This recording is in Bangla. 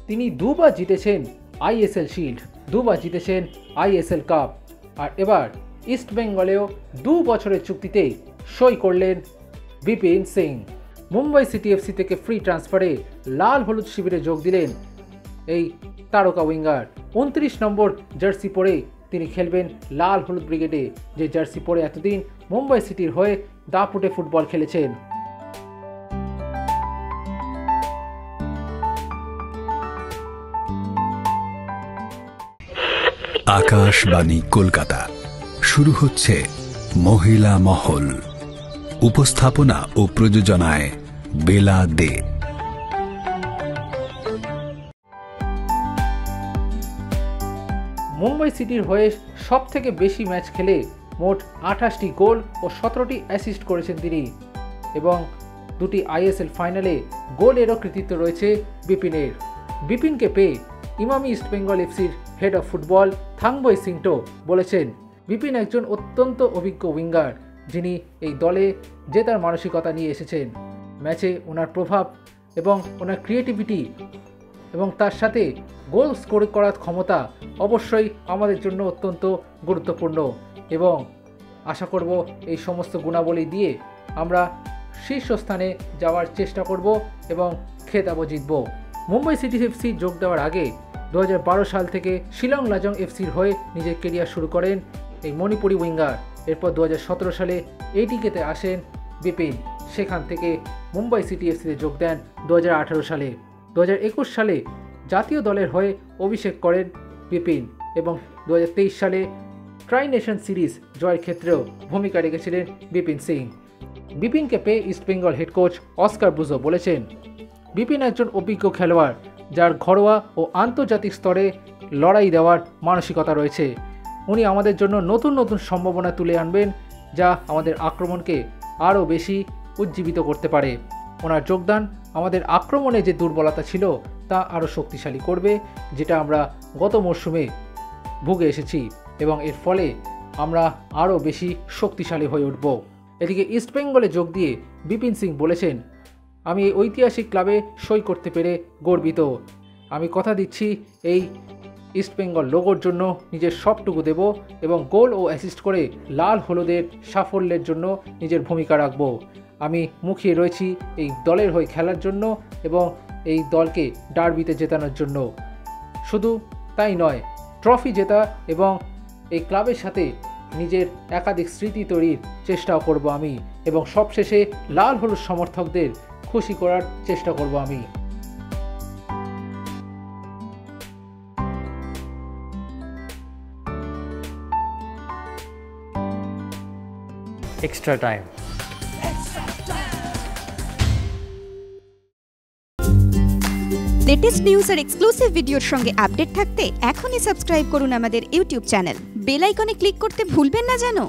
তিনি দুবার জিতেছেন আইএসএল শিল্ড, দুবার জিতেছেন আইএসএল কাপ, আর এবার ইস্ট বেঙ্গলেও 2 বছরের চুক্তিতে সই করলেন বিপিন সিং। মুম্বাই সিটি এফসি থেকে ফ্রি ট্রান্সফারে লাল হলুদ শিবিরে যোগ দিলেন এই তারকা উইঙ্গার। 29 নম্বর জার্সি পরে তিনি খেলবেন লাল হলুদ ব্রিগেডে, যে জার্সি পরে এতদিন মুম্বাই সিটির হয়ে দাপুটে ফুটবল খেলেছেন। আকাশবাণী কলকাতা, শুরু হচ্ছে মহিলা মহল। উপস্থাপনা ও প্রযোজনায় বেলা দে। মুম্বাই সিটির হয়ে সবথেকে বেশি ম্যাচ খেলে মোট 28টি গোল ও 17টি অ্যাসিস্ট করেছেন তিনি, এবং 2টি আইএসএল ফাইনালে গোলেরও কৃতিত্ব রয়েছে বিপিনের। বিপিনকে পেয়ে ইমামি ইস্টবেঙ্গল এফসির head of football Thangboi Singto বলেছেন, বিপিন একজন অত্যন্ত অভিজ্ঞ উইঙ্গার, যিনি এই দলে জেতার মানসিকতা নিয়ে এসেছেন। ম্যাচে ওনার প্রভাব এবং ওনার ক্রিয়েটিভিটি এবং তার সাথে গোল স্কোর করার ক্ষমতা অবশ্যই আমাদের জন্য অত্যন্ত গুরুত্বপূর্ণ, এবং আশা করব এই সমস্ত গুণাবলী দিয়ে আমরা শীর্ষস্থানে যাওয়ার চেষ্টা করব এবং খেতাবও জিতব। মুম্বাই সিটি এফসি যোগ দেওয়ার আগে 2012 সাল থেকে শিলং লাজং এফসির হয়ে নিজের কেরিয়ার শুরু করেন এই মণিপুরি উইঙ্গার। এরপর 2017 সালে এটিকেতে আসেন বিপিন, সেখান থেকে মুম্বাই সিটি এফসিতে যোগ দেন 2018 সালে। 2021 সালে জাতীয় দলের হয়ে অভিষেক করেন বিপিন, এবং 2023 সালে ট্রাই নেশন সিরিজ জয়ের ক্ষেত্রেও ভূমিকা রেখেছিলেন বিপিন সিং। বিপিনকে পেয়ে ইস্টবেঙ্গল হেড কোচ অস্কার বুজো বলেছেন, বিপিন একজন অভিজ্ঞ খেলোয়াড়, যার ঘরোয়া ও আন্তর্জাতিক স্তরে লড়াই দেওয়ার মানসিকতা রয়েছে। উনি আমাদের জন্য নতুন নতুন সম্ভাবনা তুলে আনবেন, যা আমাদের আক্রমণকে আরও বেশি উজ্জীবিত করতে পারে। ওনার যোগদান আমাদের আক্রমণে যে দুর্বলতা ছিল তা আরও শক্তিশালী করবে, যেটা আমরা গত মরশুমে ভুগে এসেছি, এবং এর ফলে আমরা আরও বেশি শক্তিশালী হয়ে উঠব। এদিকে ইস্টবেঙ্গলে যোগ দিয়ে বিপিন সিং বলেছেন, আমি এই ঐতিহাসিক ক্লাবে সই করতে পেরে গর্বিত। আমি কথা দিচ্ছি এই ইস্টবেঙ্গল লোগোর জন্য নিজের সবটুকু দেব, এবং গোল ও অ্যাসিস্ট করে লাল হলুদের সাফল্যের জন্য নিজের ভূমিকা রাখব। আমি মুখিয়ে রয়েছি এই দলের হয়ে খেলার জন্য এবং এই দলকে ডার্বিতে জেতানোর জন্য। শুধু তাই নয়, ট্রফি জেতা এবং এই ক্লাবের সাথে নিজের একাধিক স্মৃতি তৈরির চেষ্টাও করব আমি, এবং সবশেষে লাল হলুদ সমর্থকদের খুশি করার চেষ্টা করব আমি। Extra time. লেটেস্ট নিউজ আর এক্সক্লুসিভ ভিডিওর সঙ্গে আপডেট থাকতে এখনই সাবস্ক্রাইব করুন আমাদের ইউটিউব চ্যানেল। বেল আইকনে ক্লিক করতে ভুলবেন না যেন।